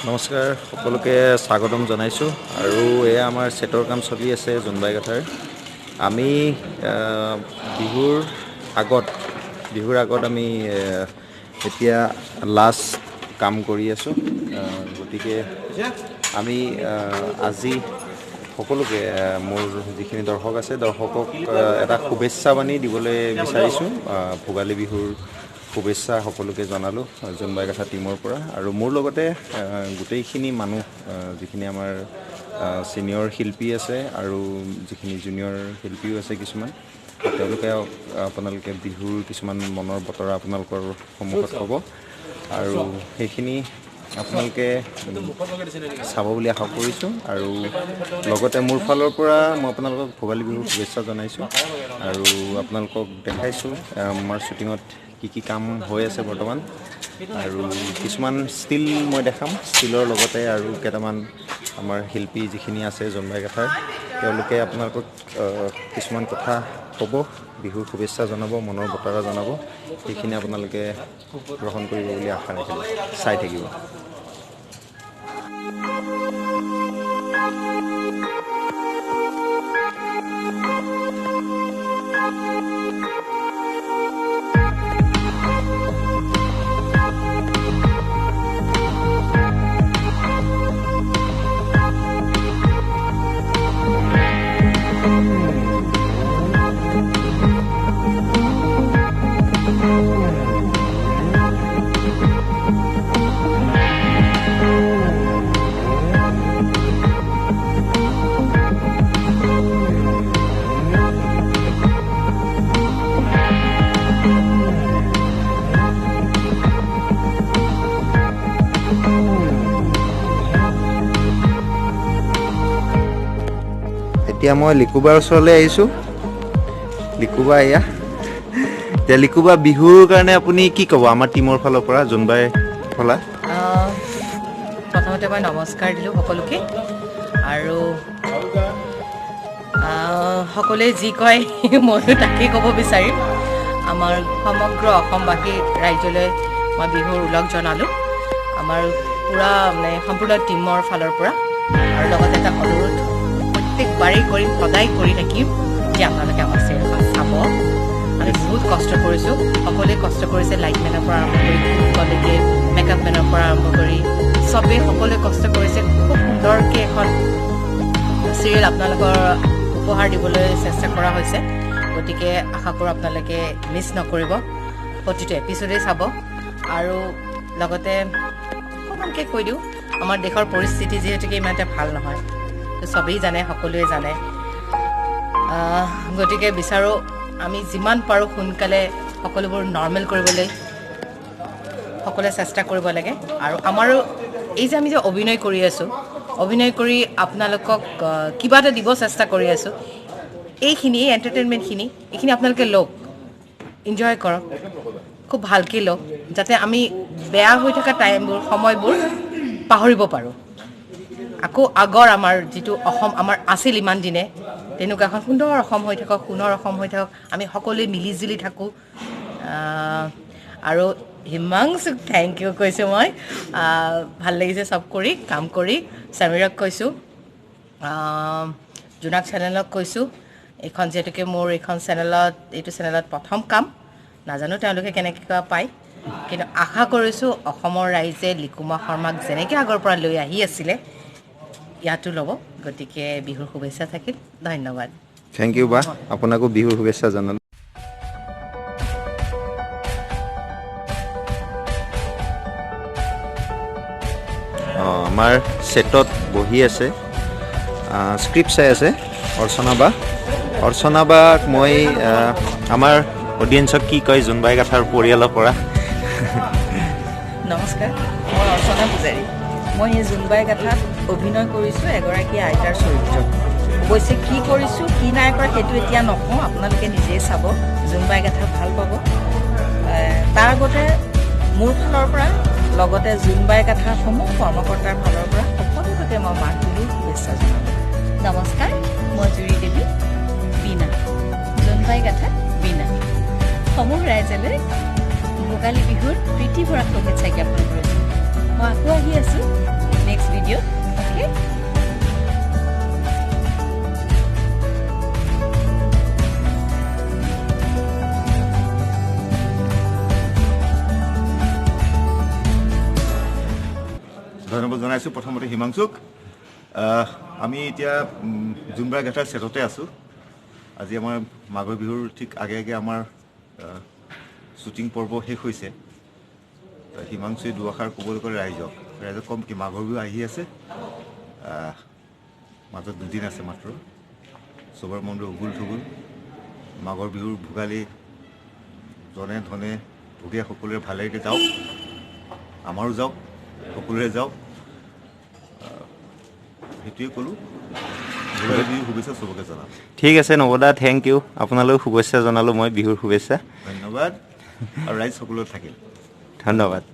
নমস্কাৰ সকলোকে স্বাগতম জনাইছোঁ আৰু এয়া আমাৰ সেটৰ কাম চলি আছে জোনবাই গাথাৰ। আমি বিহুৰ আগত আমি এতিয়া লাষ্ট কাম কৰি আছোঁ। গতিকে আমি আজি সকলোকে মোৰ যিখিনি দৰ্শক আছে দৰ্শকক এটা শুভেচ্ছা বাণী দিবলৈ বিচাৰিছোঁ। ভোগালী বিহুৰ শুভেচ্ছা সকলোকে জনালোঁ জোনবাই গাথা টীমৰ পৰা। আৰু মোৰ লগতে গোটেইখিনি মানুহ যিখিনি আমাৰ ছিনিয়ৰ শিল্পী আছে আৰু যিখিনি জুনিয়ৰ শিল্পীও আছে কিছুমান, তেওঁলোকে আপোনালোকে বিহুৰ কিছুমান মনৰ বতৰা আপোনালোকৰ সন্মুখত ক'ব আৰু সেইখিনি আপোনালোকে চাব বুলি আশা কৰিছোঁ। আৰু লগতে মোৰ ফালৰ পৰা মই আপোনালোকক ভোগালী বিহুৰ শুভেচ্ছা জনাইছোঁ আৰু আপোনালোকক দেখাইছোঁ আমাৰ শ্বুটিঙত কি কাম হৈ আছে বৰ্তমান। আৰু কিছুমান ষ্টিল মই দেখাম, ষ্টিলৰ লগতে আৰু কেইটামান আমাৰ শিল্পী যিখিনি আছে জোনবাই গাথাৰ, তেওঁলোকে আপোনালোকক কিছুমান কথা ক'ব, বিহুৰ শুভেচ্ছা জনাব, মনৰ বতৰা জনাব। সেইখিনি আপোনালোকে গ্ৰহণ কৰিব বুলি আশা ৰাখিলোঁ। চাই থাকিব। এতিয়া মই লিকুবাৰ ওচৰলৈ আহিছোঁ। লিকুবা এয়া। এতিয়া লিকুবা, বিহুৰ কাৰণে আপুনি কি ক'ব আমাৰ টীমৰ ফালৰ পৰা, জোনবাই ফলা? প্ৰথমতে মই নমস্কাৰ দিলোঁ সকলোকে। আৰু সকলোৱে যি কয় ময়ো তাকেই ক'ব বিচাৰিম। আমাৰ সমগ্ৰ অসমবাসী ৰাইজলৈ মই বিহুৰ ওলগ জনালোঁ আমাৰ পূৰা সম্পূৰ্ণ টীমৰ ফালৰ পৰা। আৰু লগতে এটা অনুৰোধ প্ৰত্যেকবাৰেই কৰিম, সদায় কৰি থাকিম যে আপোনালোকে আমাৰ চিৰিয়েলখন চাব। আমি বহুত কষ্ট কৰিছোঁ, সকলোৱে কষ্ট কৰিছে, লাইটমেনৰ পৰা আৰম্ভ কৰি কুকলৈকে, মেকআপ মেনৰ পৰা আৰম্ভ কৰি চবেই সকলোৱে কষ্ট কৰিছে। খুব সুন্দৰকৈ এখন চিৰিয়েল আপোনালোকৰ উপহাৰ দিবলৈ চেষ্টা কৰা হৈছে। গতিকে আশা কৰোঁ আপোনালোকে মিছ নকৰিব, প্ৰতিটো এপিছডেই চাব। আৰু লগতে অকণমানকৈ কৈ দিওঁ, আমাৰ দেশৰ পৰিস্থিতি যিহেতুকে ইমান এটা ভাল নহয়, চবেই জানে, সকলোৱে জানে। গতিকে বিচাৰোঁ আমি যিমান পাৰোঁ সোনকালে সকলোবোৰ নৰ্মেল কৰিবলৈ সকলোৱে চেষ্টা কৰিব লাগে। আৰু আমাৰো এই যে আমি যে অভিনয় কৰি আছোঁ, অভিনয় কৰি আপোনালোকক কিবা এটা দিব চেষ্টা কৰি আছোঁ, এইখিনি এণ্টাৰটেইনমেণ্টখিনি এইখিনি আপোনালোকে লওক, এনজয় কৰক, খুব ভালকৈ লওক, যাতে আমি বেয়া হৈ থকা সময়বোৰ পাহৰিব পাৰোঁ। আকৌ আগৰ আমাৰ যিটো অসম আমাৰ আছিল ইমান দিনে, তেনেকুৱা এখন সুন্দৰ অসম হৈ থাকক, সোণৰ অসম হৈ থাকক, আমি সকলোৱে মিলিজুলি থাকোঁ। আৰু হিমাংশুক থেংক ইউ কৈছোঁ মই, ভাল লাগিছে চব কৰি, কাম কৰি। সমীৰক কৈছোঁ, জোনাক চেনেলক কৈছোঁ, এইখন যিহেতুকে মোৰ এইটো চেনেলত প্ৰথম কাম, নাজানো তেওঁলোকে কেনেকৈ পায়, কিন্তু আশা কৰিছোঁ অসমৰ ৰাইজে লিকুমা শৰ্মাক যেনেকৈ আগৰ পৰা লৈ আহি আছিলে ইয়াতো ল'ব। গতিকে বিহুৰ শুভেচ্ছা থাকিল, ধন্যবাদ। থেংক ইউ বা, আপোনাকো বিহুৰ শুভেচ্ছা জনালোঁ। আমাৰ ছেটত বহি আছে, স্ক্ৰিপ্ট চাই আছে অৰ্চনা বাক মই আমাৰ অডিয়েঞ্চক কি কয় জোনবাই গাথাৰ পৰিয়ালৰ পৰা? নমস্কাৰ, মই অৰ্চনা পূজাৰী। মই এই জোনবাই গাথাত অভিনয় কৰিছোঁ এগৰাকী আইতাৰ চৰিত্ৰত। অৱশ্যে কি কৰিছোঁ কি নাই কৰা সেইটো এতিয়া নকওঁ, আপোনালোকে নিজেই চাব, জোনবাই গাথা ভাল পাব। তাৰ আগতে মোৰ ফালৰ পৰা, লগতে জোনবাই গাথাৰ সমূহ কৰ্মকৰ্তাৰ ফালৰ পৰা সকলোকে মই মাঘ বিহুৰ শুভেচ্ছা জনালোঁ। নমস্কাৰ, মই জুৰি দেৱী বীণা, জোনবাই গাথা বীণা। সমূহ ৰাইজলৈ ভোগালী বিহুৰ প্ৰীতি ভৰা শুভেচ্ছা জ্ঞাপন কৰিছোঁ। মই আকৌ আহি আছোঁ ভিডিঅ'। অ'কে, ধন্যবাদ জনাইছোঁ প্ৰথমতে হিমাংশুক। আমি এতিয়া জোনবাই গাঠাৰ ছেটতে আছোঁ। আজি আমাৰ মাঘৰ বিহুৰ ঠিক আগে আগে আমাৰ শ্বুটিং পৰ্ব শেষ হৈছে। হিমাংশুৱে দুআষাৰ ক'বলৈ গ'লে ৰাইজক ক'ম কি মাঘৰ বিহু আহি আছে, মাজত দুদিন আছে মাত্ৰ। চবৰে মনটো উগুল থুগুল। মাঘৰ বিহুৰ ভোগালী জনে ধনে ভোগে সকলোৰে ভালেকৈ যাওক, আমাৰো যাওক, সকলোৰে যাওক, সেইটোৱে ক'লোঁ। ভোগালী বিহুৰ শুভেচ্ছা চবকে জনাম। ঠিক আছে নৱদা, থেংক ইউ। আপোনালৈও শুভেচ্ছা জনালোঁ মই, বিহুৰ শুভেচ্ছা। ধন্যবাদ। আৰু ৰাইজ সকলোৰে থাকিল। ধন্যবাদ।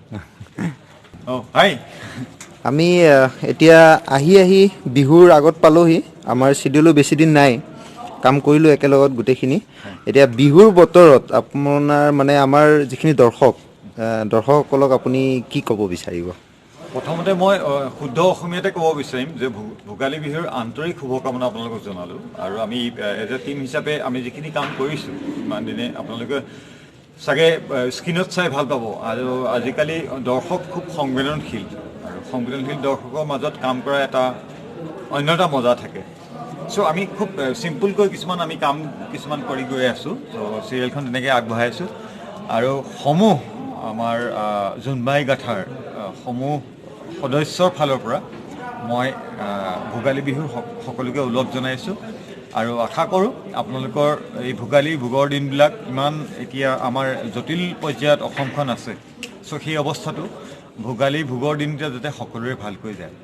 হাই আমি এতিয়া আহি বিহুৰ আগত পালোহি। আমাৰ চিডিউলো বেছি দিন নাই, কাম কৰিলোঁ একেলগত গোটেইখিনি। এতিয়া বিহুৰ বতৰত আপোনাৰ মানে আমাৰ যিখিনি দৰ্শকসকলক আপুনি কি ক'ব বিচাৰিব? প্ৰথমতে মই শুদ্ধ অসমীয়াতে ক'ব বিচাৰিম যে ভোগালী বিহুৰ আন্তৰিক শুভকামনা আপোনালোকক জনালোঁ। আৰু আমি এজ এ টীম হিচাপে আমি যিখিনি কাম কৰিছোঁ ইমান দিনে আপোনালোকে চাগে স্ক্ৰীণত চাই ভাল পাব। আৰু আজিকালি দৰ্শক খুব সংবেদনশীল, আৰু সংবেদনশীল দৰ্শকৰ মাজত কাম কৰা অন্য এটা মজা থাকে। চ' আমি খুব চিম্পুলকৈ আমি কাম কিছুমান কৰি গৈ আছোঁ। চ' চিৰিয়েলখন তেনেকৈ আগবঢ়াইছোঁ। আৰু সমূহ আমাৰ জোনবাই গাথাৰ সমূহ সদস্যৰ ফালৰ পৰা মই ভোগালী বিহুৰ সকলোকে ওলগ জনাইছোঁ। আৰু আশা কৰোঁ আপোনালোকৰ এই ভোগৰ দিনবিলাক ইমান এতিয়া আমাৰ জটিল পৰ্যায়ত অসমখন আছে। চ' সেই অৱস্থাটো ভোগৰ দিনকেইটা যাতে সকলোৰে ভালকৈ যায়।